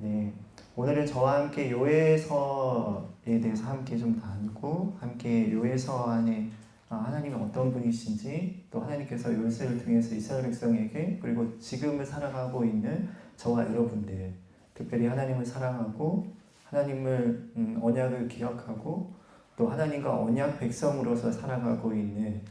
네, 오늘은 저와 함께 요엘서에 대해서 함께 좀 나누고 함께 요엘서 안에 하나님은 어떤 분이신지 또 하나님께서 요엘서를 통해서 이스라엘 백성에게 그리고 지금을 살아가고 있는 저와 여러분들 특별히 하나님을 사랑하고 하나님을 언약을 기억하고 또 하나님과 언약 백성으로서 살아가고 있는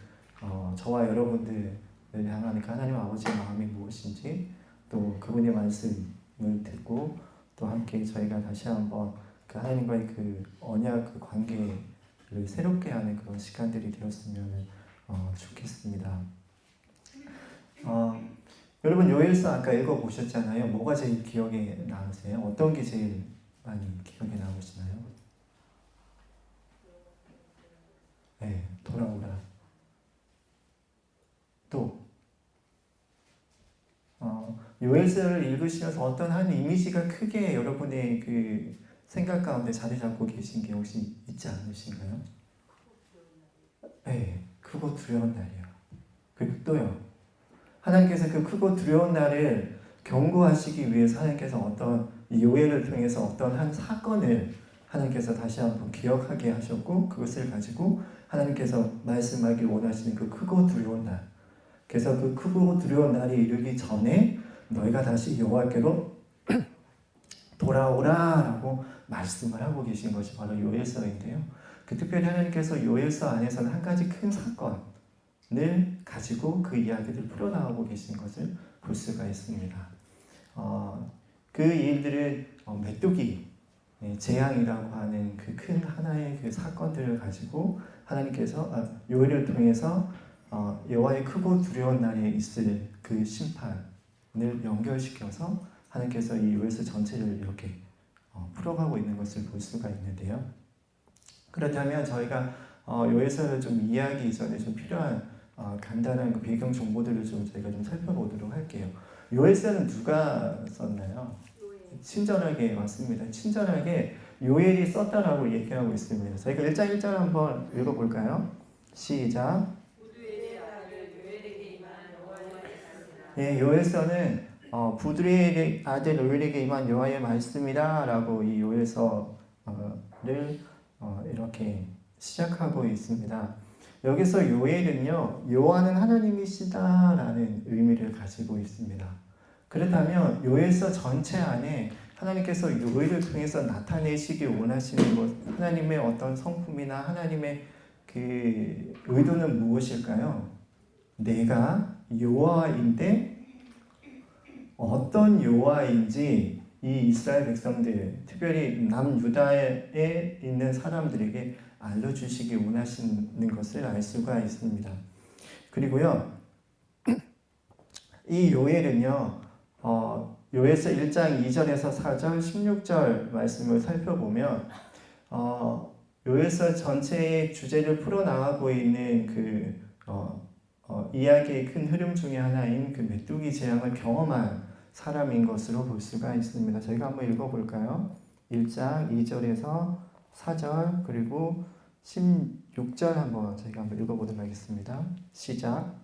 저와 여러분들을 향한 그 하나님 아버지의 마음이 무엇인지 또 그분의 말씀을 듣고 또 함께 저희가 다시 한번 그 하나님과의 그 언약 그 관계를 새롭게 하는 그런 시간들이 되었으면 좋겠습니다. 여러분 요엘서 아까 읽어보셨잖아요. 뭐가 제일 기억에 남으세요? 어떤 게 제일 많이 기억에 남으시나요? 네, 돌아오라. 또 요엘서를 읽으시면서 어떤 한 이미지가 크게 여러분의 그 생각 가운데 자리 잡고 계신 게 혹시 있지 않으신가요? 네, 크고 두려운 날이요. 그리고 또요. 하나님께서 그 크고 두려운 날을 경고하시기 위해서 하나님께서 어떤 요엘을 통해서 어떤 한 사건을 하나님께서 다시 한번 기억하게 하셨고 그것을 가지고 하나님께서 말씀하기 원하시는 그 크고 두려운 날. 그래서 그 크고 두려운 날이 이르기 전에 너희가 다시 여호와께로 돌아오라라고 말씀을 하고 계신 것이 바로 요엘서인데요. 그 특별히 하나님께서 요엘서 안에서는 한 가지 큰 사건을 가지고 그 이야기를 풀어나가고 계신 것을 볼 수가 있습니다. 그 일들은 메뚜기 재앙이라고 하는 그 큰 하나의 그 사건들을 가지고 하나님께서 요엘을 통해서 여호와의 크고 두려운 날에 있을 그 심판을 연결시켜서 하나님께서 이 요엘서 전체를 이렇게 풀어가고 있는 것을 볼 수가 있는데요. 그렇다면 저희가 요엘서를 좀 이해하기 전에 좀 필요한 간단한 그 배경 정보들을 좀 저희가 좀 살펴보도록 할게요. 요엘서는 누가 썼나요? 친절하게 맞습니다. 친절하게 요엘이 썼다라고 얘기하고 있습니다. 저희가 1장 1절 한번 읽어볼까요? 시작. 예, 요엘서는 부드레의 아들 요엘에게 임한 여호와의 말씀이다 라고 이 요엘서를 이렇게 시작하고 있습니다. 여기서 요엘은요, 여호와는 하나님이시다 라는 의미를 가지고 있습니다. 그렇다면 요엘서 전체 안에 하나님께서 요엘을 통해서 나타내시기 원하시는 것, 하나님의 어떤 성품이나 하나님의 그 의도는 무엇일까요? 내가 여호와인데 어떤 여호와인지 이 이스라엘 백성들, 특별히 남유다에 있는 사람들에게 알려주시기 원하시는 것을 알 수가 있습니다. 그리고요, 이 요엘은요, 요엘서 1장 2절에서 4절, 16절 말씀을 살펴보면 요엘서 전체의 주제를 풀어나가고 있는 그 이야기의 큰 흐름 중에 하나인 그 메뚜기 재앙을 경험한 사람인 것으로 볼 수가 있습니다. 저희가 한번 읽어볼까요? 1장 2절에서 4절 그리고 16절 한번 저희가 한번 읽어보도록 하겠습니다. 시작.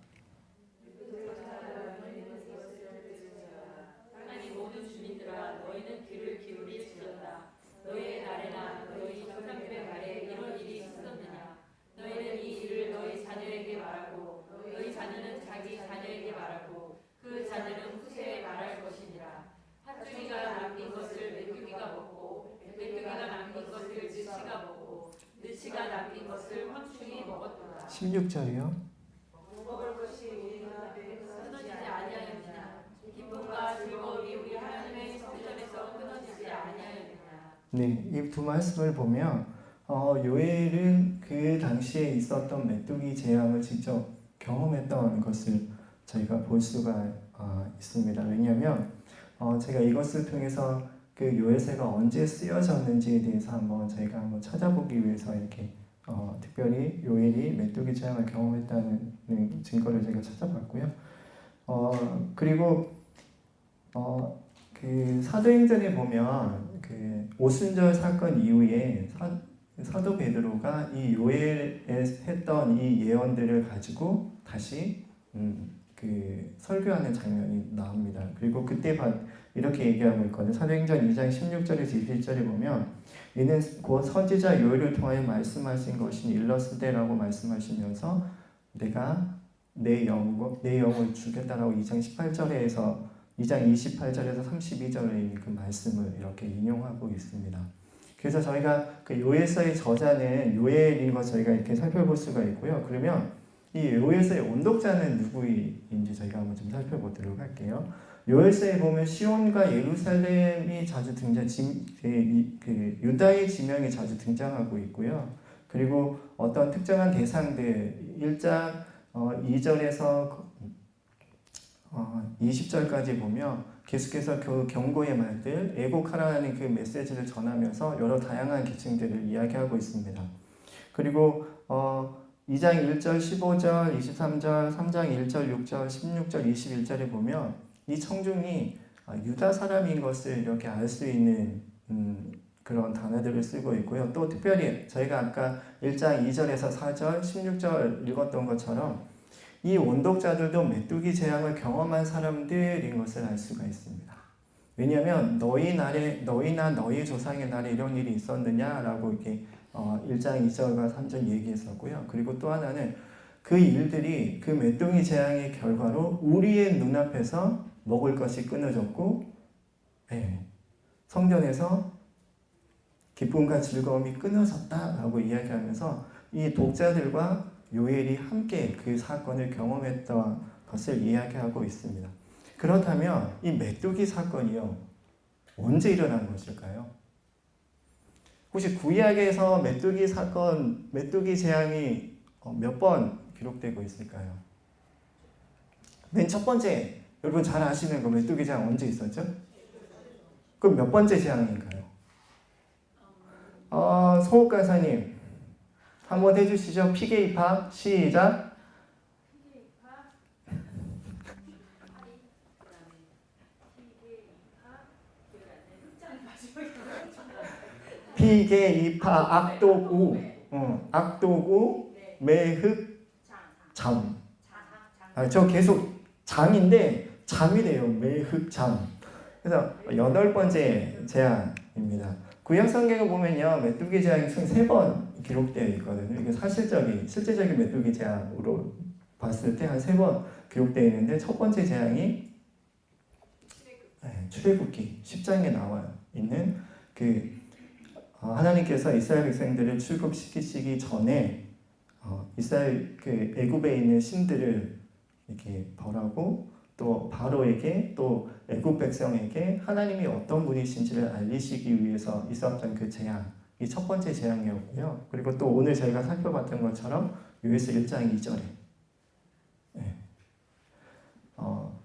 느치가 남긴 것을 황충이 먹었도다. 16절이요. 먹을 것이 우리가 끊어지지 아니하였느냐. 기쁨과 즐거움이 우리 하나님의 성전에서 끊어지지 아니하였느냐. 네, 이 두 말씀을 보면 요엘은 그 당시에 있었던 메뚜기 재앙을 직접 경험했던 것을 저희가 볼 수가 있습니다. 왜냐하면 제가 이것을 통해서 그 요엘서가 언제 쓰여졌는지에 대해서 저희가 한번 찾아보기 위해서 이렇게 특별히 요엘이 메뚜기 재앙을 경험했다는 증거를 제가 찾아봤고요. 그리고 그 사도행전에 보면 그 오순절 사건 이후에 사도 베드로가 이 요엘에 했던 이 예언들을 가지고 다시 그 설교하는 장면이 나옵니다. 그리고 그때 이렇게 얘기하고 있거든요. 사도행전 2장 16절에서 21절에 보면 이는 곧 선지자 요엘을 통하여 말씀하신 것이 일렀으되라고 말씀하시면서 내가 내 영을 주겠다라고 2장 18절에서 2장 28절에서 32절에 있는 그 말씀을 이렇게 인용하고 있습니다. 그래서 저희가 그 요엘서의 저자는 요엘인 것 저희가 이렇게 살펴볼 수가 있고요. 그러면 이 요엘서의 온독자는 누구인지 저희가 한번 좀 살펴보도록 할게요. 요엘서에 보면 시온과 예루살렘이 자주 유다의 지명이 자주 등장하고 있고요. 그리고 어떤 특정한 대상들 1장 2절에서 20절까지 보면 계속해서 그 경고의 말들, 애곡하라는 그 메시지를 전하면서 여러 다양한 계층들을 이야기하고 있습니다. 그리고 2장 1절, 15절, 23절, 3장 1절, 6절, 16절, 21절에 보면 이 청중이 유다 사람인 것을 이렇게 알 수 있는 그런 단어들을 쓰고 있고요. 또 특별히 저희가 아까 1장 2절에서 4절, 16절 읽었던 것처럼 이 원독자들도 메뚜기 재앙을 경험한 사람들인 것을 알 수가 있습니다. 왜냐하면 너희나 너희 조상의 날에 이런 일이 있었느냐라고 이렇게 1장 2절과 3절 얘기했었고요. 그리고 또 하나는 그 일들이 그 메뚜기 재앙의 결과로 우리의 눈앞에서 먹을 것이 끊어졌고 성전에서 기쁨과 즐거움이 끊어졌다라고 이야기하면서 이 독자들과 요엘이 함께 그 사건을 경험했던 것을 이야기하고 있습니다. 그렇다면 이 메뚜기 사건이요 언제 일어난 것일까요? 혹시 구약에서 메뚜기 사건, 메뚜기 재앙이 몇 번 기록되고 있을까요? 맨 첫 번째 여러분 잘 아시는 거 메뚜기 재앙 언제 있었죠? 그럼 몇 번째 재앙인가요? 성욱 간사님 한번 해주시죠. 피게 입학 시작. 피게 입학 악독우 악독우 매흑 잠. 저 계속 잠인데 잠이래요. 매흑 잠. 그래서 8번째 재앙입니다. 구약 성경에 보면요 메뚜기 재앙이 총 3번 기록되어 있거든요. 이게 실제적인 메뚜기 재앙으로 봤을 때 한 3번 기록되어 있는데 첫 번째 재앙이 출애굽기 10장에 나와 있는 그 하나님께서 이스라엘 백성들을 출국시키시기 전에 이스라엘 그 애굽에 있는 신들을 이렇게 벌하고 또 바로에게 또 애굽 백성에게 하나님이 어떤 분이신지를 알리시기 위해서 있었던 그 재앙, 이 첫 번째 재앙이었고요. 그리고 또 오늘 저희가 살펴봤던 것처럼 요엘서 1장 2절에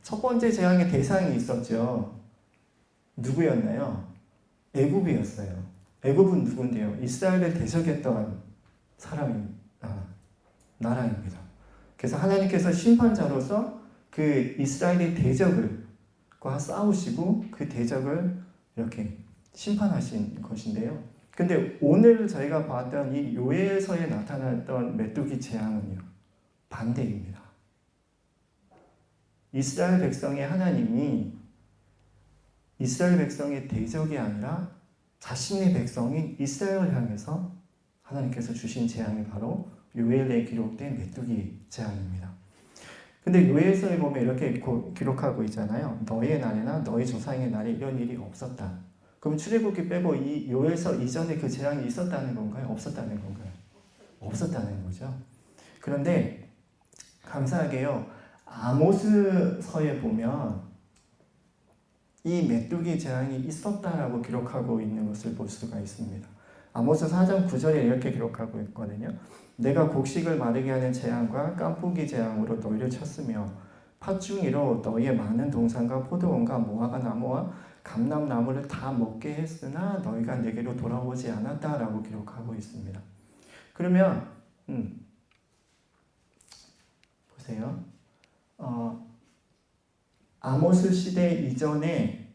첫 번째 재앙의 대상이 있었죠. 누구였나요? 애굽이었어요. 애굽은 누군데요? 이스라엘을 대적했던 나라입니다. 그래서 하나님께서 심판자로서 그 이스라엘의 대적과 싸우시고 그 대적을 이렇게 심판하신 것인데요. 근데 오늘 저희가 봤던 이 요엘서에 나타났던 메뚜기 재앙은요, 반대입니다. 이스라엘 백성의 하나님이 이스라엘 백성의 대적이 아니라 자신의 백성인 이스라엘을 향해서 하나님께서 주신 재앙이 바로 요엘에 기록된 메뚜기 재앙입니다. 근데 요엘서에 보면 이렇게 기록하고 있잖아요. 너의 날에나 너희 조상의 날에 이런 일이 없었다. 그럼 출애굽기 빼고 이 요엘서 이전에 그 재앙이 있었다는 건가요? 없었다는 건가요? 없었다는 거죠. 그런데 감사하게요. 아모스서에 보면 이 메뚜기 재앙이 있었다라고 기록하고 있는 것을 볼 수가 있습니다. 아모스 4장 9절에 이렇게 기록하고 있거든요. 내가 곡식을 마르게 하는 재앙과 깐풍기 재앙으로 너희를 쳤으며 팥중이로 너희의 많은 동산과 포도원과 무화과 나무와 감람나무를 다 먹게 했으나 너희가 내게로 돌아오지 않았다라고 기록하고 있습니다. 그러면 보세요. 아모스 시대 이전에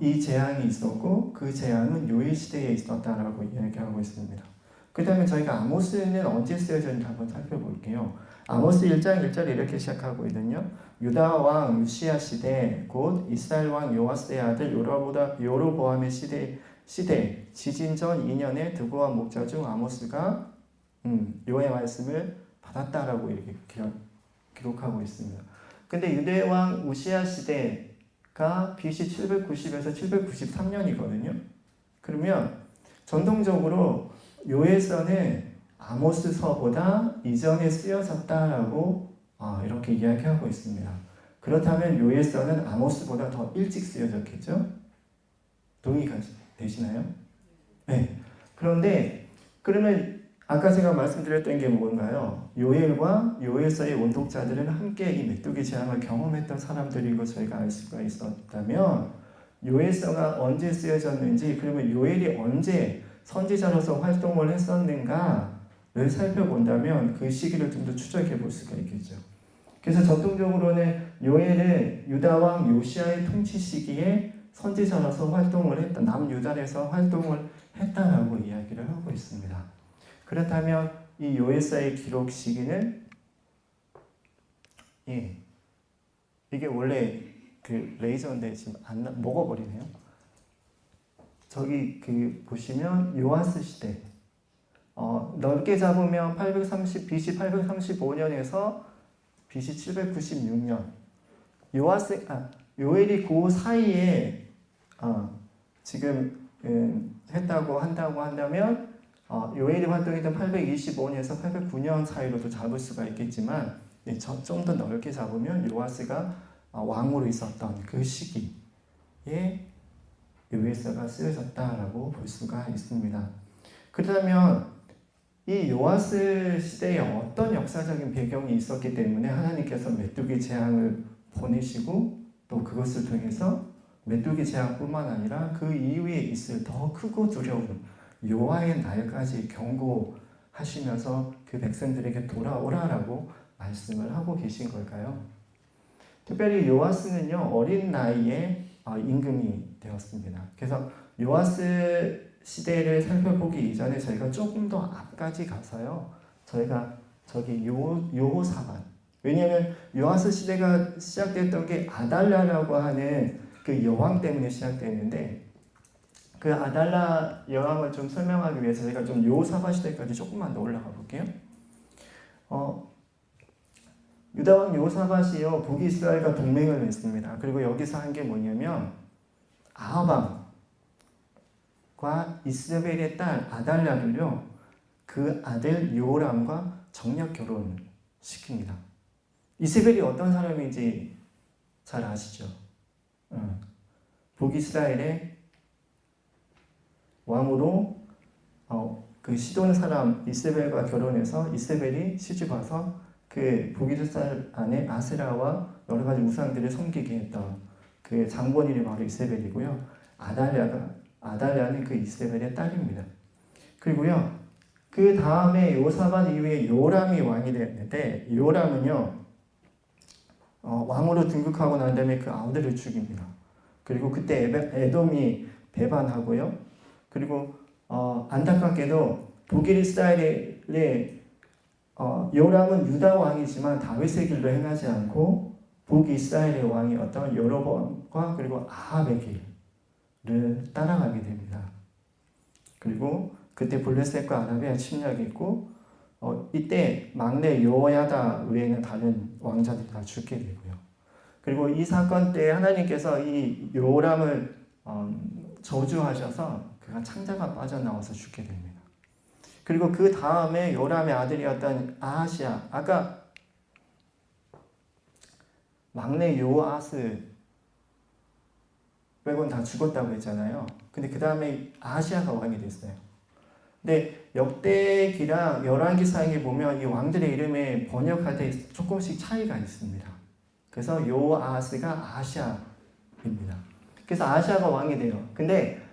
이 재앙이 있었고 그 재앙은 요엘 시대에 있었다라고 이야기하고 있습니다. 그 다음에 저희가 아모스는 언제 쓰여졌는지 한번 살펴볼게요. 아모스 1장 1절에 이렇게 시작하고 있거든요. 유다 왕 우시야 시대 곧 이스라엘 왕 요아스의 아들 요로보암의 시대 지진 전 2년에 드고와 목자 중 아모스가 여호와의 말씀을 받았다라고 이렇게 기록하고 있습니다. 근데 유대 왕 우시야 시대가 BC 790에서 793년이거든요. 그러면 전통적으로 요엘서는 아모스서보다 이전에 쓰여졌다라고 이렇게 이야기하고 있습니다. 그렇다면 요엘서는 아모스보다 더 일찍 쓰여졌겠죠? 동의가 되시나요? 네. 그런데 그러면 아까 제가 말씀드렸던 게 뭔가요? 요엘과 요엘서의 원독자들은 함께 이 메뚜기 재앙을 경험했던 사람들이고 저희가 알 수가 있었다면 요엘서가 언제 쓰여졌는지, 그러면 요엘이 언제 선지자로서 활동을 했었는가를 살펴본다면 그 시기를 좀 더 추적해 볼 수가 있겠죠. 그래서 전통적으로는 요엘은 유다왕 요시아의 통치 시기에 선지자로서 활동을 했다, 남유다에서 활동을 했다라고 이야기를 하고 있습니다. 그렇다면 이 요엘서의 기록 시기는 이게 원래 그 레이저인데 지금 안 먹어버리네요. 저기 보시면 요아스 시대 넓게 잡으면 BC 835년에서 BC 796년 요엘이 그 사이에 지금 한다고 한다면 요엘이 활동했던 825년에서 809년 사이로도 잡을 수가 있겠지만 좀 더 넓게 잡으면 요아스가 왕으로 있었던 그 시기에 요엘서가 쓰여졌다라고 볼 수가 있습니다. 그렇다면 이 요아스 시대에 어떤 역사적인 배경이 있었기 때문에 하나님께서 메뚜기 재앙을 보내시고 또 그것을 통해서 메뚜기 재앙뿐만 아니라 그 이후에 있을 더 크고 두려운 여호와의 날까지 경고하시면서 그 백성들에게 돌아오라라고 말씀을 하고 계신 걸까요? 특별히 요아스는요 어린 나이에 임금이 되었습니다. 그래서 요아스 시대를 살펴보기 이전에 저희가 조금 더 앞까지 가서요 저희가 저기 여호사밧, 왜냐하면 요아스 시대가 시작됐던 게 아달랴라고 하는 그 여왕 때문에 시작됐는데 그 아달랴 여왕을 좀 설명하기 위해서 제가 좀 여호사밧 시대까지 조금만 더 올라가 볼게요. 유다왕 여호사밧이요 북이스라엘과 동맹을 맺습니다. 그리고 여기서 한 게 뭐냐면 아합왕과 이스라엘의 딸 아달랴를요 그 아들 요람과 정략 결혼을 시킵니다. 이세벨이 어떤 사람인지 잘 아시죠? 북이스라엘의 왕으로 그 시돈 사람 이세벨과 결혼해서 이세벨이 시집와서 그 북이스라엘 안에 아세라와 여러 가지 우상들을 섬기게 했던 그 장본인이 바로 이세벨이고요. 아달랴는 그 이세벨의 딸입니다. 그리고요 그 다음에 요사밧 이후에 요람이 왕이 되었는데 요람은요 왕으로 등극하고 난 다음에 그 아우들을 죽입니다. 그리고 그때 에돔이 배반하고요. 그리고 안타깝게도 북이스라엘의 요람은 유다 왕이지만 다윗의 길로 행하지 않고 북이스라엘의 왕이었던 여로보암과 그리고 아합의 길을 따라가게 됩니다. 그리고 그때 블레셋과 아라비아 침략했고 이때 막내 여호야다 외에는 다른 왕자들이 다 죽게 되고요. 그리고 이 사건 때 하나님께서 이 요람을 저주하셔서 그가 창자가 빠져나와서 죽게 됩니다. 그리고 그 다음에 요람의 아들이었던 아하시아, 아까 막내 요아스 빼고는 다 죽었다고 했잖아요. 근데 그 다음에 아하시아가 왕이 됐어요. 근데 역대기랑 열왕기상에 보면 이 왕들의 이름에 번역할 때 조금씩 차이가 있습니다. 그래서 요아스가 아하시아입니다. 그래서 아하시아가 왕이 돼요. 근데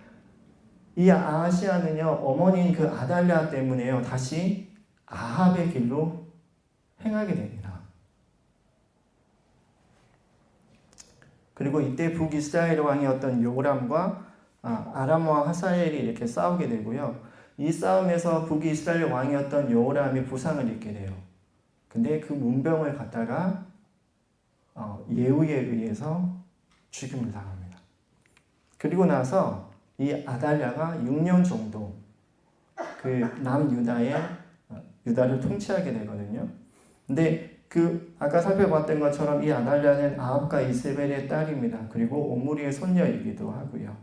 이 아하시아는요 어머니인 그 아달랴 때문에요 다시 아합의 길로 행하게 됩니다. 그리고 이때 북이스라엘 왕이었던 요람과 아람 왕 하사엘이 이렇게 싸우게 되고요. 이 싸움에서 북이스라엘 왕이었던 요람이 부상을 입게 돼요. 근데 그 문병을 갖다가 예후에 의해서 죽임을 당합니다. 그리고 나서 이 아달랴가 6년 정도 그 남유다의 유다를 통치하게 되거든요. 근데 그 아까 살펴봤던 것처럼 이 아달랴는 아합과 이세벨의 딸입니다. 그리고 오므리의 손녀이기도 하고요.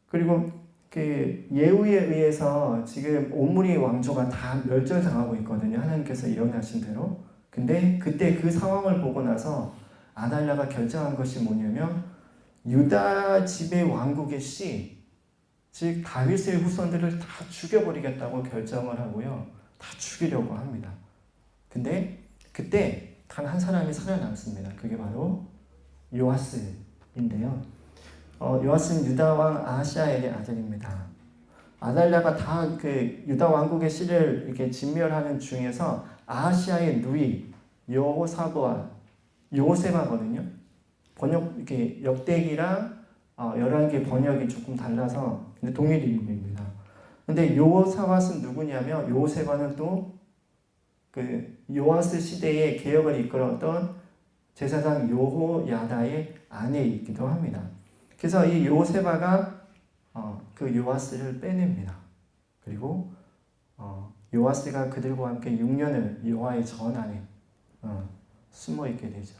그리고 그 예후에 의해서 지금 오므리 왕조가 다 멸절당하고 있거든요. 하나님께서 예언하신 대로. 근데 그때 그 상황을 보고 나서 아달랴가 결정한 것이 뭐냐면 유다 집의 왕국의 씨, 즉 다윗의 후손들을 다 죽여버리겠다고 결정을 하고요. 다 죽이려고 합니다. 근데 그때 단 한 사람이 살아남습니다. 그게 바로 요아스인데요. 요아스는 유다 왕 아하시아의 아들입니다. 아달랴가 다 그 유다 왕국의 씨를 이렇게 진멸하는 중에서 아하시아의 누이 여호세바거든요. 번역 이렇게 역대기랑 열왕기 번역이 조금 달라서 근데 동일 인물입니다. 근데 여호사밧은 누구냐면 여호세바는 또 그 요아스 시대의 개혁을 이끌었던 제사장 여호야다의 아내이기도 합니다. 그래서 이 여호세바가 그 요아스를 빼냅니다. 그리고 요아스가 그들과 함께 6년을 여호와의 전 안에 숨어 있게 되죠.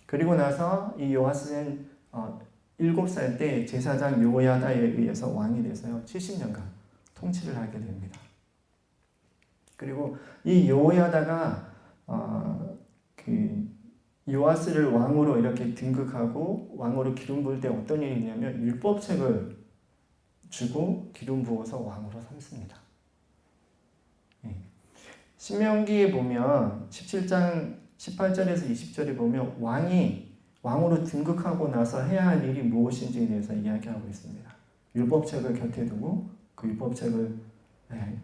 그리고 나서 이 요아스는 7살 때 제사장 여호야다에 의해서 왕이 돼서요 70년간 통치를 하게 됩니다. 그리고 이 여호야다가 그 요아스를 왕으로 이렇게 등극하고 왕으로 기름 부을 때 어떤 일이 있냐면 율법책을 주고 기름 부어서 왕으로 삼습니다. 신명기에 보면 17장 18절에서 20절에 보면 왕이 왕으로 등극하고 나서 해야 할 일이 무엇인지에 대해서 이야기하고 있습니다. 율법책을 곁에 두고 그 율법책을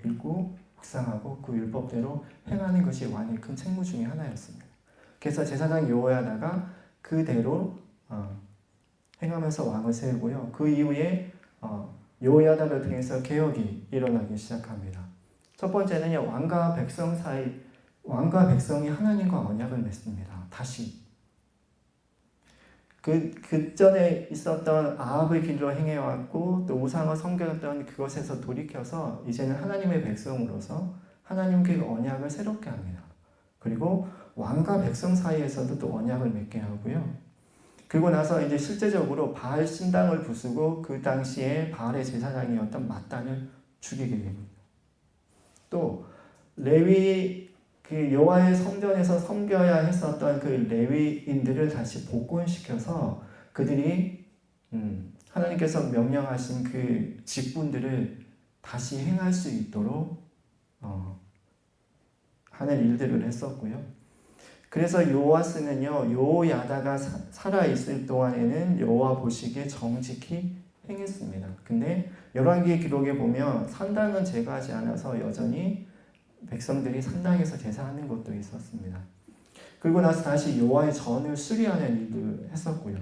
읽고 묵상하고 그 율법대로 행하는 것이 왕의 큰 책무 중에 하나였습니다. 그래서 제사장 여호야다가 그대로 행하면서 왕을 세우고요. 그 이후에 여호야다를 통해서 개혁이 일어나기 시작합니다. 첫 번째는요, 왕과 백성이 하나님과 언약을 맺습니다. 다시 그 전에 있었던 아합의 길로 행해왔고 또 우상을 섬겼던 그것에서 돌이켜서 이제는 하나님의 백성으로서 하나님께 언약을 새롭게 합니다. 그리고 왕과 백성 사이에서도 또 언약을 맺게 하고요. 그리고 나서 이제 실제적으로 바알 신당을 부수고 그 당시에 바알의 제사장이었던 맏단을 죽이게 됩니다. 또 레위 그 여호와의 성전에서 섬겨야 했었던 그 레위인들을 다시 복권시켜서 그들이 하나님께서 명령하신 그 직분들을 다시 행할 수 있도록 하는 일들을 했었고요. 그래서 요아스는요, 여호야다가 살아있을 동안에는 여호와 보시기에 정직히 행했습니다. 근데 열왕기 기록에 보면 산당은 제거하지 않아서 여전히 백성들이 산당에서 제사하는 것도 있었습니다. 그리고 나서 다시 여호와의 전을 수리하는 일도 했었고요.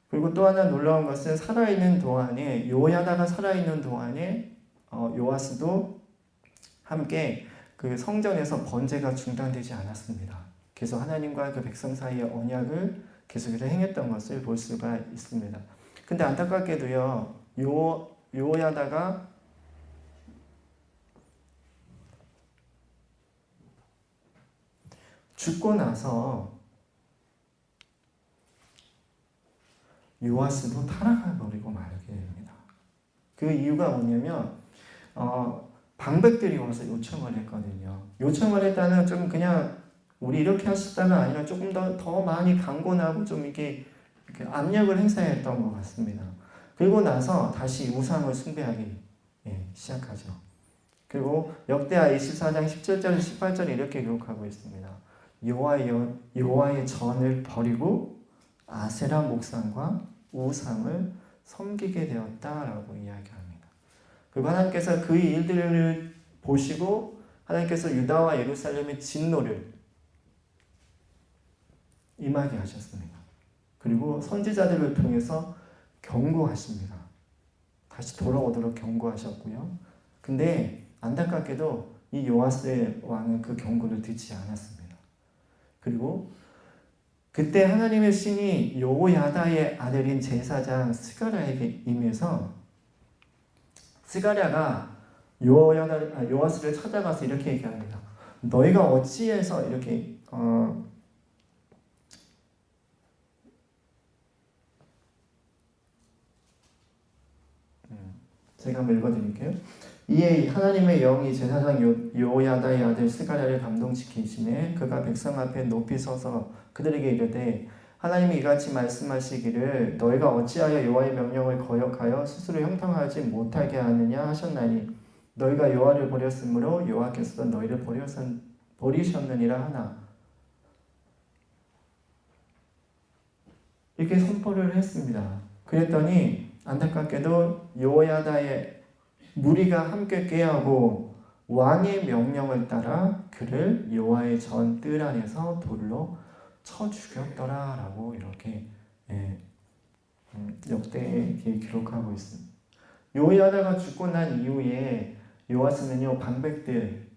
그리고 또 하나 놀라운 것은 살아있는 동안에 여호야다가 살아있는 동안에 요아스도 함께 그 성전에서 번제가 중단되지 않았습니다. 그래서 하나님과 그 백성 사이의 언약을 계속해서 행했던 것을 볼 수가 있습니다. 근데 안타깝게도요, 여호야다가 죽고 나서 요아스도 타락해 버리고 말게 됩니다. 그 이유가 뭐냐면 방백들이 와서 요청을 했거든요. 요청을 했다는 좀 그냥 우리 이렇게 하셨다가 아니라 조금 더 많이 강권하고 좀 이렇게 압력을 행사했던 것 같습니다. 그리고 나서 다시 우상을 숭배하기 시작하죠. 그리고 역대하 24장 17절 18절에 이렇게 기록하고 있습니다. 여호와의 전을 버리고 아세라 목상과 우상을 섬기게 되었다라고 이야기합니다. 그리고 하나님께서 그 일들을 보시고 하나님께서 유다와 예루살렘의 진노를 임하게 하셨습니다. 그리고 선지자들을 통해서 경고하십니다. 다시 돌아오도록 경고하셨고요. 근데 안타깝게도 이 요아스 왕은 그 경고를 듣지 않았습니다. 그리고 그때 하나님의 신이 요야다의 아들인 제사장 스가랴에게 임해서 스가랴가 요아스를 찾아가서 이렇게 얘기합니다. 너희가 어찌해서 이렇게 제가 한번 읽어드릴게요. 이에 하나님의 영이 제사장 요야다의 아들 스가랴를 감동시키시매 그가 백성 앞에 높이 서서 그들에게 이르되 하나님이 이같이 말씀하시기를 너희가 어찌하여 여호와의 명령을 거역하여 스스로 형통하지 못하게 하느냐 하셨나니 너희가 여호와를 버렸으므로 여호와께서도 너희를 버리셨느니라 하나. 이렇게 선포를 했습니다. 그랬더니 안타깝게도 요야다의 무리가 함께 꾀하고 왕의 명령을 따라 그를 여호와의 전 뜰 안에서 돌로 쳐 죽였더라라고 이렇게 역대에 기록하고 있습니다. 요야다가 죽고 난 이후에 요아스는요 방백들의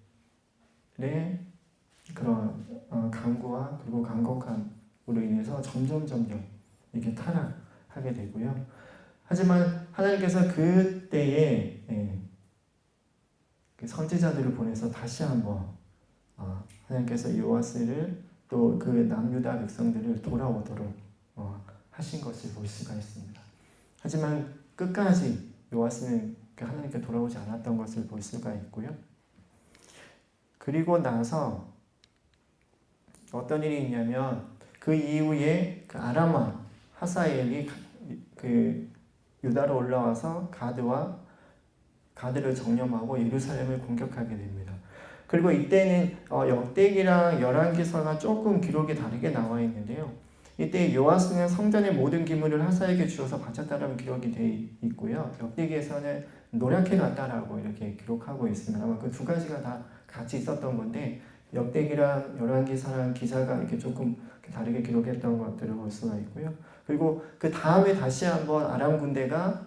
그런 강구와 그리고 강곡함으로 인해서 점점 이렇게 타락하게 되고요. 하지만 하나님께서 그때에 그 선지자들을 보내서 다시 한번 하나님께서 요아스를 또 그 남유다 백성들을 돌아오도록 하신 것을 볼 수가 있습니다. 하지만 끝까지 요아스는 하나님께 돌아오지 않았던 것을 볼 수가 있고요. 그리고 나서 어떤 일이 있냐면 그 이후에 그 아람 하사엘이 그 유다로 올라와서 가드를 정념하고 예루살렘을 공격하게 됩니다. 그리고 이때는 역대기랑 열왕기서가 조금 기록이 다르게 나와 있는데요. 이때 요아스는 성전의 모든 기물을 하사에게 주어서 바쳤다라는 기록이 되어 있고요. 역대기에서는 노략해 갔다라고 이렇게 기록하고 있습니다. 아마 그 두 가지가 다 같이 있었던 건데 역대기랑 열왕기서랑 기사가 이렇게 조금 다르게 기록했던 것들을 볼 수가 있고요. 그리고 그 다음에 다시 한번 아람 군대가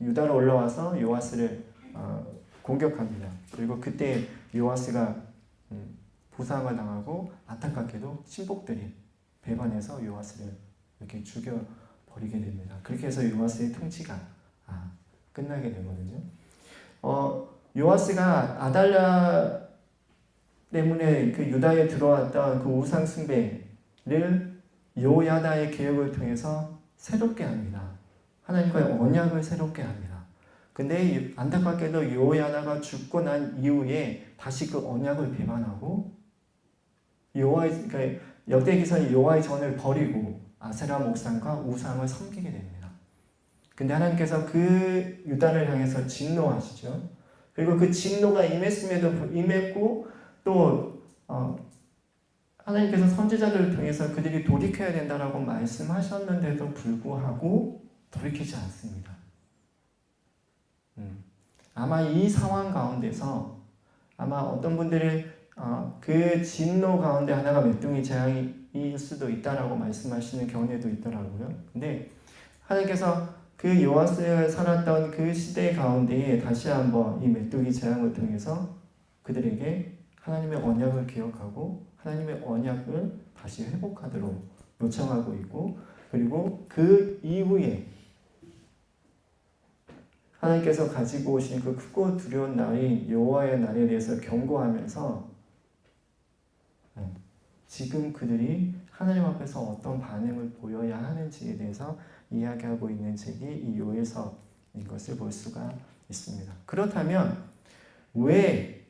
유다로 올라와서 요아스를 공격합니다. 그리고 그때 요아스가 부상을 당하고 안타깝게도 신복들이 배반해서 요아스를 이렇게 죽여버리게 됩니다. 그렇게 해서 요아스의 통치가 끝나게 되거든요. 요아스가 아달랴 때문에 그 유다에 들어왔던 그 우상 숭배를 요야다의 계획을 통해서 새롭게 합니다. 하나님과의 언약을 새롭게 합니다. 근데 안타깝게도 요야다가 죽고 난 이후에 다시 그 언약을 배반하고 그러니까 역대기서는 여호와의 전을 버리고 아세라 목상과 우상을 섬기게 됩니다. 근데 하나님께서 그 유다를 향해서 진노하시죠. 그리고 그 진노가 임했고 또 하나님께서 선지자들을 통해서 그들이 돌이켜야 된다라고 말씀하셨는데도 불구하고 돌이키지 않습니다. 아마 이 상황 가운데서 아마 어떤 분들은 그 진노 가운데 하나가 메뚜기 재앙일 수도 있다라고 말씀하시는 경우도 있더라고요. 근데 하나님께서 그 요아스가 살았던 그 시대 가운데에 다시 한번 이 메뚜기 재앙을 통해서 그들에게 하나님의 언약을 기억하고 하나님의 언약을 다시 회복하도록 요청하고 있고, 그리고 그 이후에 하나님께서 가지고 오신 그 크고 두려운 날인 여호와의 날에 대해서 경고하면서 지금 그들이 하나님 앞에서 어떤 반응을 보여야 하는지에 대해서 이야기하고 있는 책이 이 요엘서인 것을 볼 수가 있습니다. 그렇다면 왜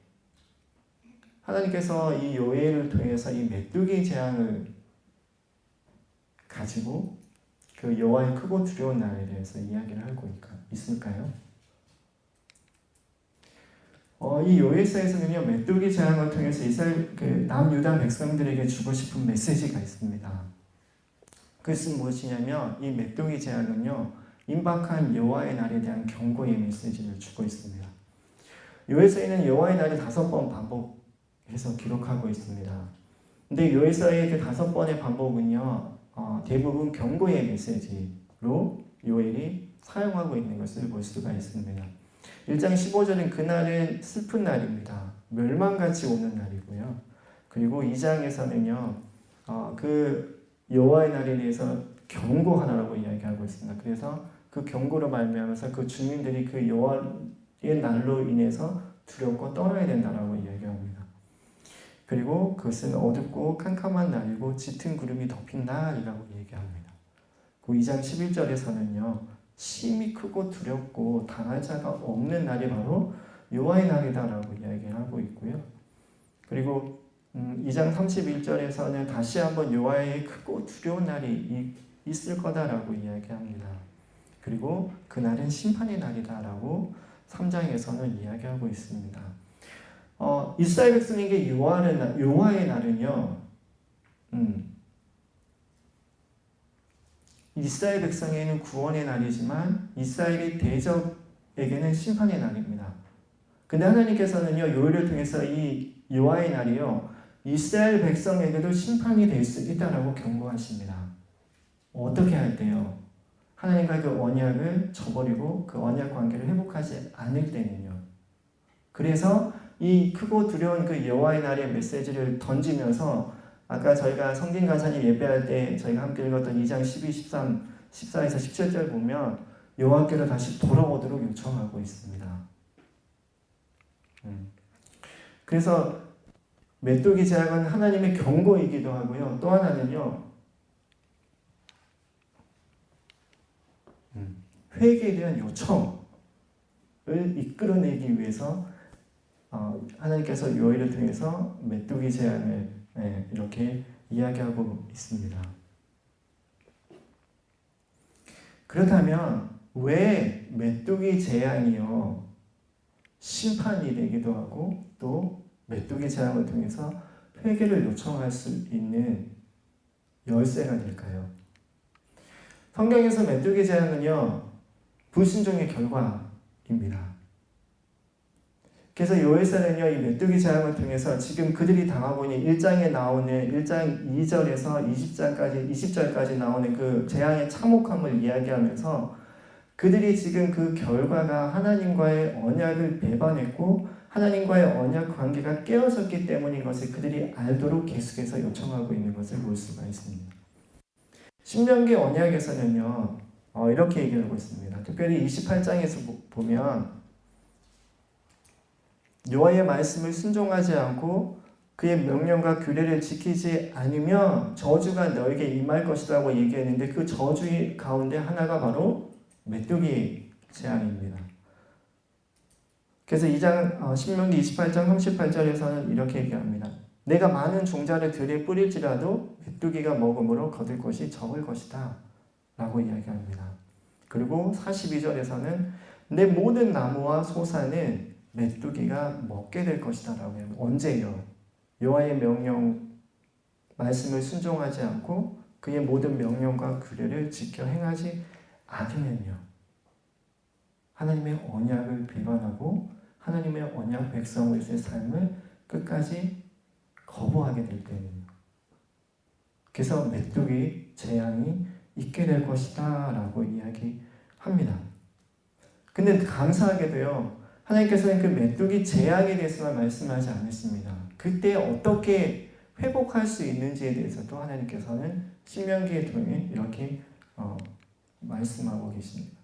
하나님께서 이 요엘을 통해서 이 메뚜기 재앙을 가지고 그 여호와의 크고 두려운 날에 대해서 이야기를 하고 있을까요? 이 요엘서에서는요, 메뚜기 재앙을 통해서 이스라엘 그 남유다 백성들에게 주고 싶은 메시지가 있습니다. 그것은 무엇이냐면 이 메뚜기 재앙은요, 임박한 여호와의 날에 대한 경고의 메시지를 주고 있습니다. 요엘서에는 여호와의 날이 5번 반복해서 기록하고 있습니다. 근데 요엘서의 그 5번의 반복은요, 대부분 경고의 메시지로 요엘이 사용하고 있는 것을 볼 수가 있습니다. 1장 15절은 그날은 슬픈 날입니다. 멸망같이 오는 날이고요. 그리고 2장에서는요, 그 여호와의 날에 대해서 경고하라고 이야기하고 있습니다. 그래서 그 경고로 말미암아서 그 주민들이 그 여호와의 날로 인해서 두렵고 떨어야 된다라고 이야기합니다. 그리고 그것은 어둡고 캄캄한 날이고 짙은 구름이 덮인 날이라고 얘기합니다. 그 2장 11절에서는요, 심히 크고 두렵고 당할 자가 없는 날이 바로 여호와의 날이다라고 이야기하고 있고요. 그리고 2장 31절에서는 다시 한번 여호와의 크고 두려운 날이 있을 거다라고 이야기합니다. 그리고 그날은 심판의 날이다라고 3장에서는 이야기하고 있습니다. 이스라엘 백성에게 여호와의 날은요, 이스라엘 백성에게는 구원의 날이지만 이스라엘의 대적에게는 심판의 날입니다. 근데 하나님께서는요, 요일을 통해서 이 여호와의 날이요, 이스라엘 백성에게도 심판이 될 수 있다라고 경고하십니다. 어떻게 할 때요? 하나님과 그 언약을 저버리고 그 언약 관계를 회복하지 않을 때는요. 그래서 이 크고 두려운 그 여호와의 날의 메시지를 던지면서 아까 저희가 성진 가사님 예배할 때 저희가 함께 읽었던 2장 12, 13, 14에서 17절 보면 여호와께로 다시 돌아오도록 요청하고 있습니다. 그래서 메뚜기 제약은 하나님의 경고이기도 하고요. 또 하나는요, 회개에 대한 요청을 이끌어내기 위해서 하나님께서 요일을 통해서 메뚜기 재앙을 이렇게 이야기하고 있습니다. 그렇다면 왜 메뚜기 재앙이요 심판이 되기도 하고 또 메뚜기 재앙을 통해서 회개를 요청할 수 있는 열쇠가 될까요? 성경에서 메뚜기 재앙은요 불순종의 결과입니다. 그래서 요엘서는요, 이 메뚜기 재앙을 통해서 지금 그들이 당하고 있는 1장에 나오는 1장 2절에서 20절까지 나오는 그 재앙의 참혹함을 이야기하면서 그들이 지금 그 결과가 하나님과의 언약을 배반했고 하나님과의 언약 관계가 깨어졌기 때문인 것을 그들이 알도록 계속해서 요청하고 있는 것을 볼 수가 있습니다. 신명기 언약에서는요, 이렇게 얘기하고 있습니다. 특별히 28장에서 보면 여호와의 말씀을 순종하지 않고 그의 명령과 규례를 지키지 않으면 저주가 너에게 임할 것이라고 얘기했는데 그 저주 가운데 하나가 바로 메뚜기 재앙입니다. 그래서 2장 신명기 28장 38절에서는 이렇게 얘기합니다. 내가 많은 종자를 들에 뿌릴지라도 메뚜기가 먹음으로 거둘 것이 적을 것이다 라고 이야기합니다. 그리고 42절에서는 내 모든 나무와 소산은 메뚜기가 먹게 될 것이다 라고 합니다. 언제요? 여호와의 명령 말씀을 순종하지 않고 그의 모든 명령과 규례를 지켜 행하지 않으면요, 하나님의 언약을 배반하고 하나님의 언약 백성으로서의 삶을 끝까지 거부하게 될 때는요, 그래서 메뚜기 재앙이 있게 될 것이다 라고 이야기합니다. 근데 감사하게도요, 하나님께서는 그 메뚜기 재앙에 대해서만 말씀하지 않으십니다. 그때 어떻게 회복할 수 있는지에 대해서도 하나님께서는 신명기에 통해 이렇게 말씀하고 계십니다.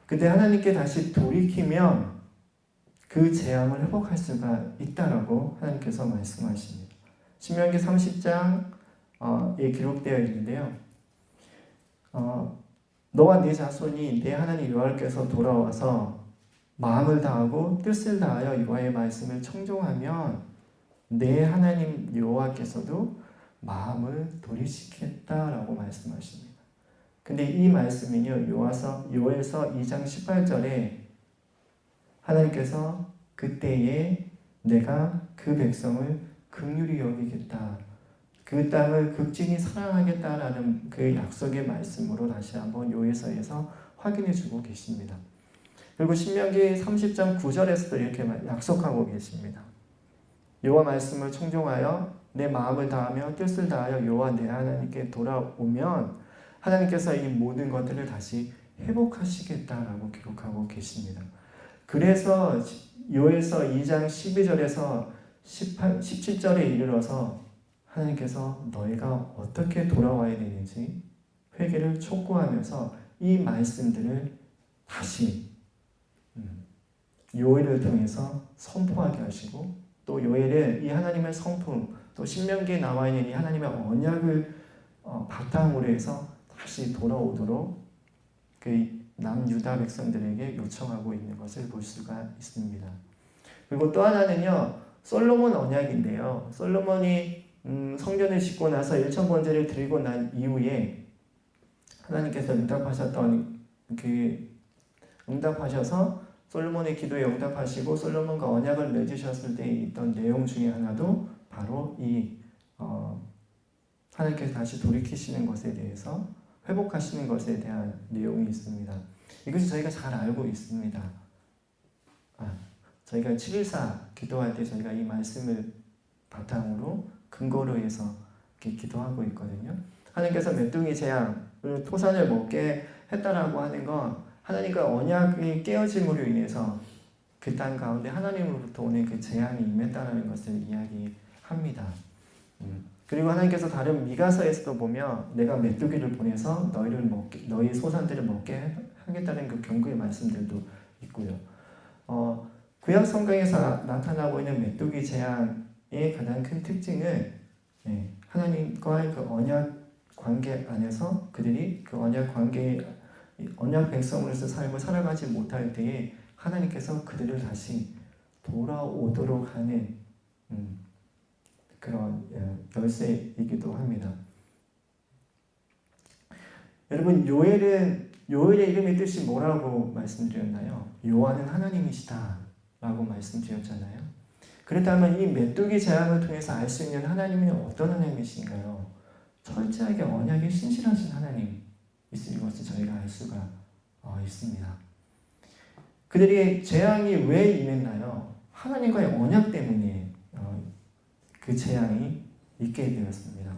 그때 하나님께 다시 돌이키면 그 재앙을 회복할 수가 있다라고 하나님께서 말씀하십니다. 신명기 30장에 기록되어 있는데요. 너와 네 자손이 내 하나님 여호와께서 돌아와서 마음을 다하고 뜻을 다하여 여호와의 말씀을 청종하면 내 하나님 여호와께서도 마음을 돌이키겠다라고 말씀하십니다. 근데 이 말씀은요, 요엘서 2장 18절에 하나님께서 그때에 내가 그 백성을 긍휼히 여기겠다, 그 땅을 극진히 사랑하겠다라는 그 약속의 말씀으로 다시 한번 요엘서에서 확인해 주고 계십니다. 그리고 신명기 30장 9절에서도 이렇게 약속하고 계십니다. 여호와 말씀을 청종하여 내 마음을 다하며 뜻을 다하여 여호와 내 하나님께 돌아오면 하나님께서 이 모든 것들을 다시 회복하시겠다라고 기록하고 계십니다. 그래서 요엘서 2장 12절에서 17절에 이르러서 하나님께서 너희가 어떻게 돌아와야 되는지 회개를 촉구하면서 이 말씀들을 다시 요엘을 통해서 선포하게 하시고, 또 요엘은 이 하나님의 성품, 또 신명기에 나와 있는 이 하나님의 언약을 바탕으로 해서 다시 돌아오도록 그 남유다 백성들에게 요청하고 있는 것을 볼 수가 있습니다. 그리고 또 하나는요, 솔로몬 언약인데요. 솔로몬이 성전을 짓고 나서 1,000번제를 드리고 난 이후에 하나님께서 응답하셔서 솔로몬의 기도에 응답하시고 솔로몬과 언약을 맺으셨을 때 있던 내용 중에 하나도 바로 이 하나님께서 다시 돌이키시는 것에 대해서, 회복하시는 것에 대한 내용이 있습니다. 이것이 저희가 잘 알고 있습니다. 저희가 7.14 기도할 때 저희가 이 말씀을 바탕으로 근거로 해서 이렇게 기도하고 있거든요. 하나님께서 메뚜기 재앙을 토산을 먹게 했다라고 하는 건 하나님과 언약이 깨어짐으로 인해서 그 땅 가운데 하나님으로부터 오는 그 재앙이 임했다는 것을 이야기합니다. 그리고 하나님께서 다른 미가서에서도 보면 내가 메뚜기를 보내서 너희 소산들을 먹게 하겠다는 그 경고의 말씀들도 있고요. 구약 성경에서 나타나고 있는 메뚜기 재앙의 가장 큰 특징은 하나님과의 그 언약 관계 안에서 그들이 그 언약 백성으로서 삶을 살아가지 못할 때에 하나님께서 그들을 다시 돌아오도록 하는 그런 열쇠이기도 합니다. 여러분, 요엘의 이름의 뜻이 뭐라고 말씀드렸나요? 여호와는 하나님이시다 라고 말씀드렸잖아요. 그렇다면 이 메뚜기 재앙을 통해서 알 수 있는 하나님은 어떤 하나님이신가요? 철저하게 언약에 신실하신 하나님 있을 것을 저희가 알 수가 있습니다. 그들이 재앙이 왜 임했나요? 하나님과의 언약 때문에 그 재앙이 있게 되었습니다.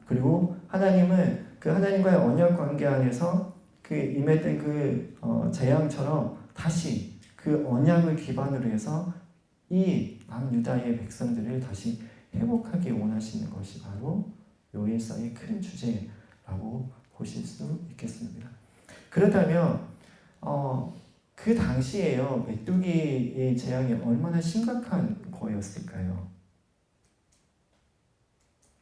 그리고 하나님은 그 하나님과의 언약 관계 안에서 그 임했던 그 재앙처럼 다시 그 언약을 기반으로 해서 이 남유다의 백성들을 다시 회복하기 원하시는 것이 바로 요엘서의 큰 주제라고 보실 수 있겠습니다. 그렇다면 그 당시에요, 메뚜기의 재앙이 얼마나 심각한 거였을까요?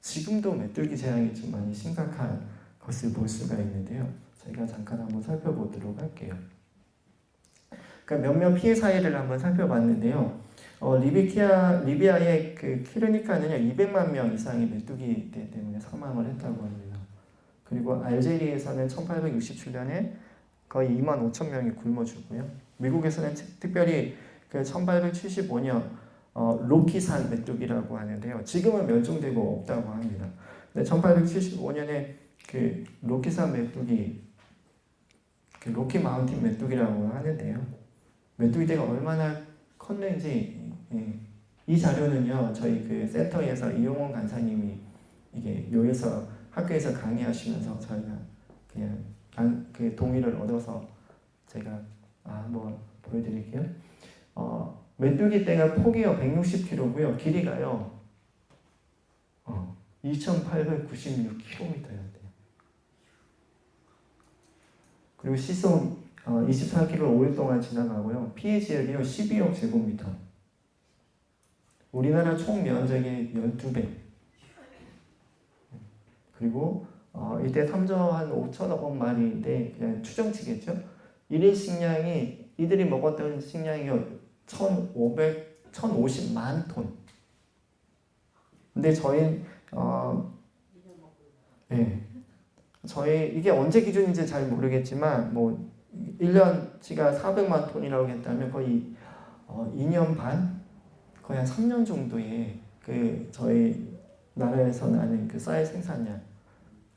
지금도 메뚜기 재앙이 좀 많이 심각한 것을 볼 수가 있는데요. 저희가 잠깐 한번 살펴보도록 할게요. 그러니까 몇몇 피해 사례를 한번 살펴봤는데요. 리비아의 그 키르니카는요 200만 명 이상이 메뚜기 때문에 사망을 했다고 합니다. 그리고 알제리에서는 1867년에 거의 2만 5천 명이 굶어 죽고요. 미국에서는 특별히 그 1875년 로키산 메뚜기라고 하는데요. 지금은 멸종되고 없다고 합니다. 근데 1875년에 그 로키산 메뚜기, 그 로키 마운틴 메뚜기라고 하는데요. 메뚜기가 얼마나 컸는지 이 자료는요 저희 그 센터에서 이용원 간사님이 이게 요에서 학교에서 강의하시면서 저희가 그냥 그 동의를 얻어서 제가 한번 보여드릴게요. 메뚜기 떼가 폭이요 160km고요. 길이가요 2,896km여야 돼요. 그리고 시속 24km를 5일 동안 지나가고요. 피해 지역이요 12억 제곱미터. 우리나라 총 면적의 12배. 그리고 이때 3조 한 5천억 마리인데 그냥 추정치겠죠. 일일 식량이 이들이 먹었던 식량이 1,050만 톤. 근데 저희 이게 언제 기준인지 잘 모르겠지만 뭐 1년치가 400만 톤이라고 했다면 거의 2년 반, 거의 한 3년 정도의 그 저희 나라에서 나는 그 쌀 생산량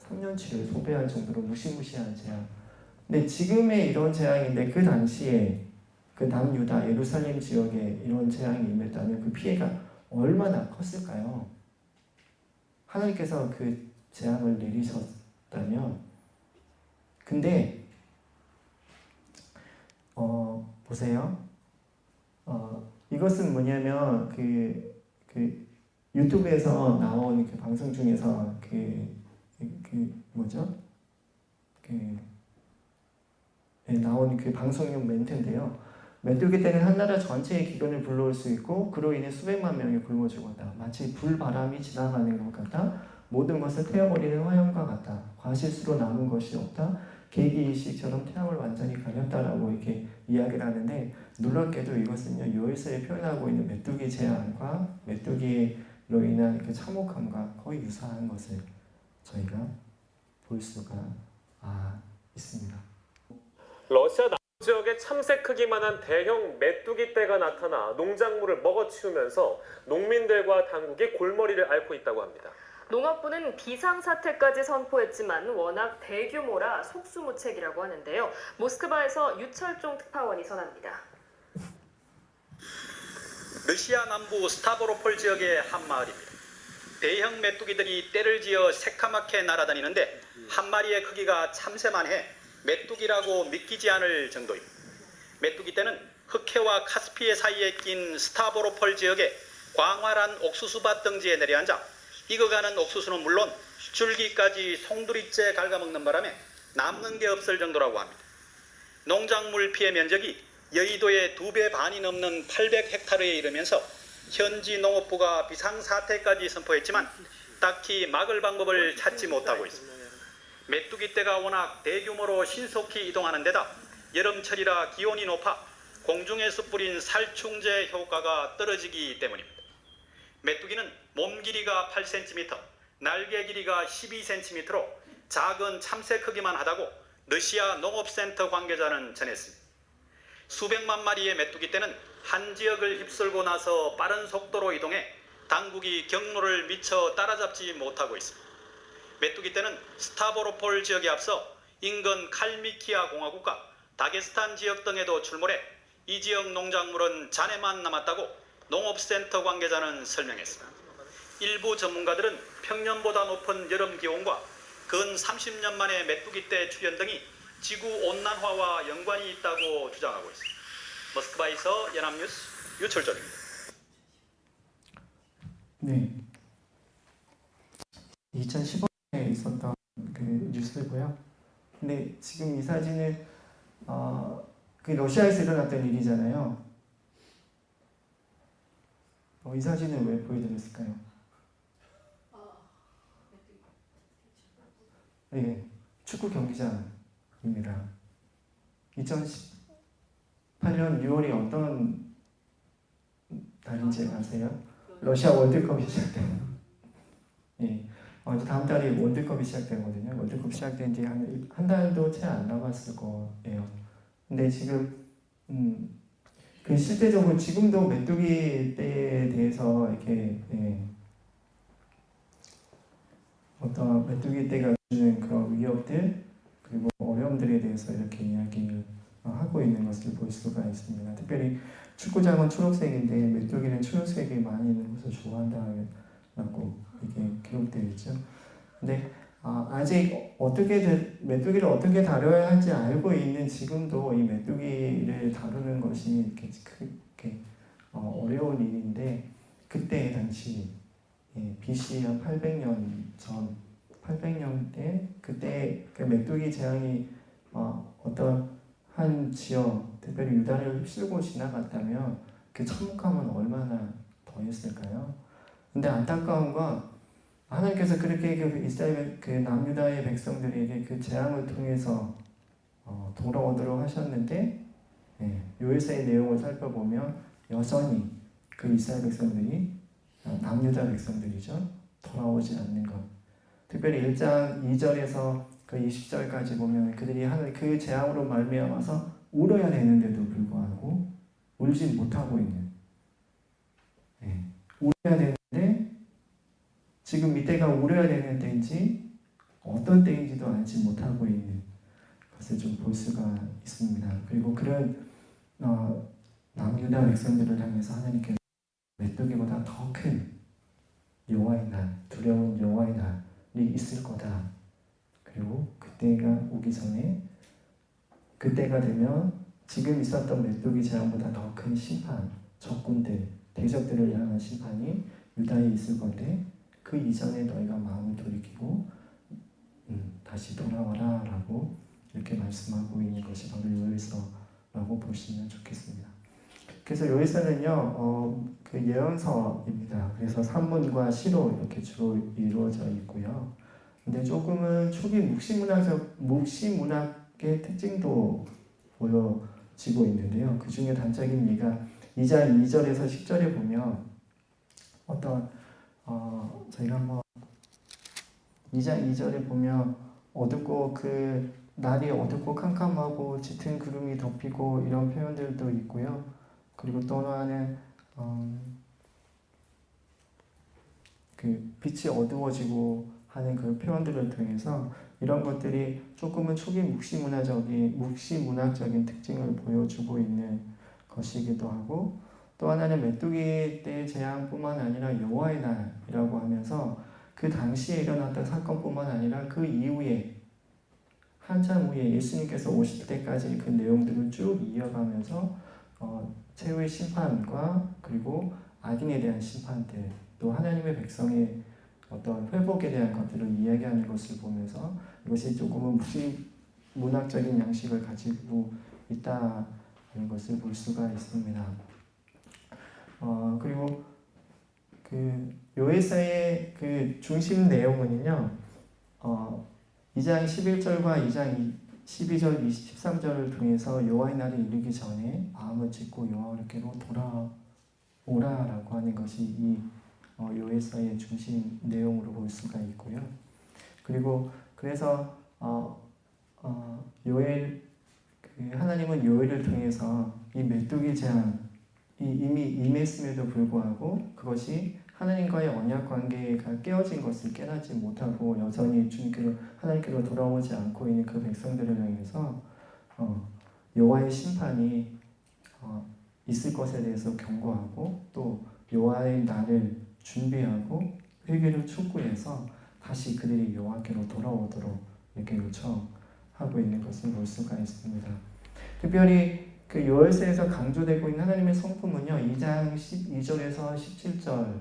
3년치를 소비할 정도로 무시무시한 재앙. 근데 지금의 이런 재앙인데 그 당시에 그 남유다 예루살렘 지역에 이런 재앙이 임했다면 그 피해가 얼마나 컸을까요? 하나님께서 그 재앙을 내리셨다면, 근데 보세요. 이것은 뭐냐면 그 유튜브에서 나온 그 방송 중에서 뭐죠? 나온 그 방송용 멘트인데요. 메뚜기 떼는 한 나라 전체의 기근을 불러올 수 있고 그로 인해 수백만 명이 굶어 죽었다. 마치 불바람이 지나가는 것 같다. 모든 것을 태워버리는 화염과 같다. 과실수로 남은 것이 없다. 계기이식처럼 태양을 완전히 가렸다라고 이렇게 이야기를 하는데 놀랍게도 이것은요 요에서에 표현하고 있는 메뚜기 재앙과 메뚜기로 인한 그 참혹함과 거의 유사한 것을 저희가 볼 수가 있습니다. 러시아 남부 지역에 참새 크기만한 대형 메뚜기 떼가 나타나 농작물을 먹어치우면서 농민들과 당국이 골머리를 앓고 있다고 합니다. 농업부는 비상사태까지 선포했지만 워낙 대규모라 속수무책이라고 하는데요. 모스크바에서 유철종 특파원이 전합니다. 러시아 남부 스타보로폴 지역의 한 마을입니다. 대형 메뚜기들이 떼를 지어 새카맣게 날아다니는데 한 마리의 크기가 참새만 해 메뚜기라고 믿기지 않을 정도입니다. 메뚜기 떼는 흑해와 카스피해 사이에 낀 스타보로폴 지역의 광활한 옥수수밭 덩지에 내려앉아 익어가는 옥수수는 물론 줄기까지 송두리째 갉아먹는 바람에 남는 게 없을 정도라고 합니다. 농작물 피해 면적이 여의도의 2배 반이 넘는 800헥타르에 이르면서 현지 농업부가 비상사태까지 선포했지만 딱히 막을 방법을 찾지 못하고 있습니다. 메뚜기 떼가 워낙 대규모로 신속히 이동하는 데다 여름철이라 기온이 높아 공중에서 뿌린 살충제 효과가 떨어지기 때문입니다. 메뚜기는 몸 길이가 8cm, 날개 길이가 12cm로 작은 참새 크기만 하다고 러시아 농업센터 관계자는 전했습니다. 수백만 마리의 메뚜기 떼는 한 지역을 휩쓸고 나서 빠른 속도로 이동해 당국이 경로를 미처 따라잡지 못하고 있습니다. 메뚜기 떼는 스타보로폴 지역에 앞서 인근 칼미키아 공화국과 다게스탄 지역 등에도 출몰해 이 지역 농작물은 잔해만 남았다고 농업센터 관계자는 설명했습니다. 일부 전문가들은 평년보다 높은 여름 기온과 근 30년 만에 메뚜기 떼 출현 등이 지구 온난화와 연관이 있다고 주장하고 있습니다. 모스크바에서 연합뉴스 유철종입니다. 네, 2015년에 있었던 그 뉴스고요. 근데 지금 이 사진은 그 러시아에서 일어났던 일이잖아요. 이 사진을 왜 보여드렸을까요? 네, 축구 경기장입니다. 2018년 6월이 어떤 달인지 아세요? 러시아 월드컵이 시작돼요. 예, 다음 달에 월드컵이 시작되거든요. 월드컵 시작된 지 한 달도 채 안 남았을 거예요. 근데 지금 그 실제적으로 지금도 메뚜기 떼에 대해서 이렇게 어떤 메뚜기 떼가 주는 그런 위협들 그리고 어려움들에 대해서 이렇게 이야기를 하고 있는 것을 볼 수가 있습니다. 특별히 축구장은 초록색인데 메뚜기는 초록색이 많이 있는 것을 좋아한다라고 이게 기록되어 있죠. 근데 아직 메뚜기를 어떻게 다뤄야 할지 알고 있는 지금도 이 메뚜기를 다루는 것이 이렇게 어려운 일인데 그때 당시 BC 한 800년 전 800년대 그때 그 메뚜기 재앙이 어떤 한 지역 특별히 유다를 휩쓸고 지나갔다면 그 참혹함은 얼마나 더했을까요? 근데 안타까운 건 하나님께서 그렇게 그 이스라엘 그 남유다의 백성들에게 그 재앙을 통해서 돌아오도록 하셨는데 요에서의 내용을 살펴보면 여전히 그 이스라엘 백성들이 남유다 백성들이죠. 돌아오지 않는 것. 특별히 1장 2절에서 그 20절까지 보면 그들이 하는 그 재앙으로 말미암아서 울어야 되는데도 불구하고 울지 못하고 있는 울어야 되는데 지금 이때가 울어야 되는 때인지 어떤 때인지도 알지 못하고 있는 것을 좀 볼 수가 있습니다. 그리고 그런 남유다 백성들을 향해서 하나님께서 메뚜기보다 더 큰 여호와의 날, 두려운 여호와의 날이 있을 거다. 그리고 그때가 오기 전에 그때가 되면 지금 있었던 메뚜기 재앙보다 더 큰 심판, 적군들, 대적들을 향한 심판이 유다에 있을 건데 그 이전에 너희가 마음을 돌이키고 다시 돌아와라 라고 이렇게 말씀하고 있는 것이 바로 요엘서라고 보시면 좋겠습니다. 그래서 요엘서는요 그 예언서입니다. 그래서 산문과 시로 이렇게 주로 이루어져 있고요. 근데 조금은 초기 묵시문학의 특징도 보여지고 있는데요. 그 중에 단적인 예가 2장 2절에서 10절에 보면 어떤 저희가 한번 2장 2절에 보면 어둡고 그 날이 어둡고 캄캄하고 짙은 구름이 덮이고 이런 표현들도 있고요. 그리고 또 하나는 그 빛이 어두워지고 하는 그 표현들을 통해서 이런 것들이 조금은 초기 묵시문학적인 특징을 보여주고 있는 것이기도 하고 또 하나는 메뚜기 때 재앙뿐만 아니라 여호와의 날이라고 하면서 그 당시에 일어났던 사건뿐만 아니라 그 이후에 한참 후에 예수님께서 오실 때까지 그 내용들을 쭉 이어가면서 최후의 심판과 그리고 악인에 대한 심판들 또 하나님의 백성의 어떤 회복에 대한 것들을 이야기하는 것을 보면서 이것이 조금은 문학적인 양식을 가지고 있다는 것을 볼 수가 있습니다. 그리고 그 요엘서의 그 중심 내용은요, 2장 11절과 2장 12절, 13절을 통해서 여호와의 날이 이르기 전에 마음을 찢고 여호와께로 돌아오라라고 하는 것이 이 요엘서의 중심 내용으로 볼 수가 있고요. 그리고 그래서 하나님은 요엘을 통해서 이 메뚜기 재앙이 이미 임했음에도 불구하고 그것이 하나님과의 언약 관계가 깨어진 것을 깨닫지 못하고 여전히 하나님께로 돌아오지 않고 있는 그 백성들을 향해서 여호와의 심판이 있을 것에 대해서 경고하고 또 여호와의 날을 준비하고 회개를 촉구해서 다시 그들이 여호와께로 돌아오도록 이렇게 요청하고 있는 것을 볼 수가 있습니다. 특별히 그 요엘서에서 강조되고 있는 하나님의 성품은요, 2장 12절에서 17절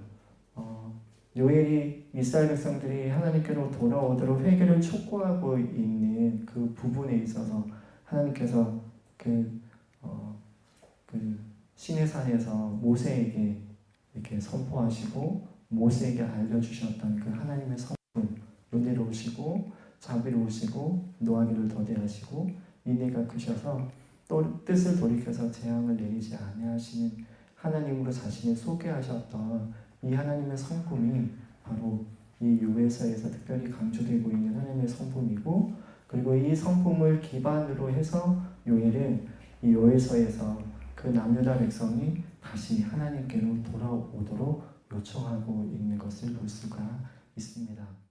요엘이 이스라엘 백성들이 하나님께로 돌아오도록 회개를 촉구하고 있는 그 부분에 있어서 하나님께서 그 시내산에서 모세에게 이렇게 선포하시고 모세에게 알려주셨던 그 하나님의 성품, 은혜로우시고 자비로우시고 노하기를 더디하시고 인애가 크셔서 또 뜻을 돌이켜서 재앙을 내리지 아니하시는 하나님으로 자신을 소개하셨던 이 하나님의 성품이 바로 이 요엘서에서 특별히 강조되고 있는 하나님의 성품이고 그리고 이 성품을 기반으로 해서 요엘은 이 요엘서에서 그 남유다 백성이 다시 하나님께로 돌아오도록 요청하고 있는 것을 볼 수가 있습니다.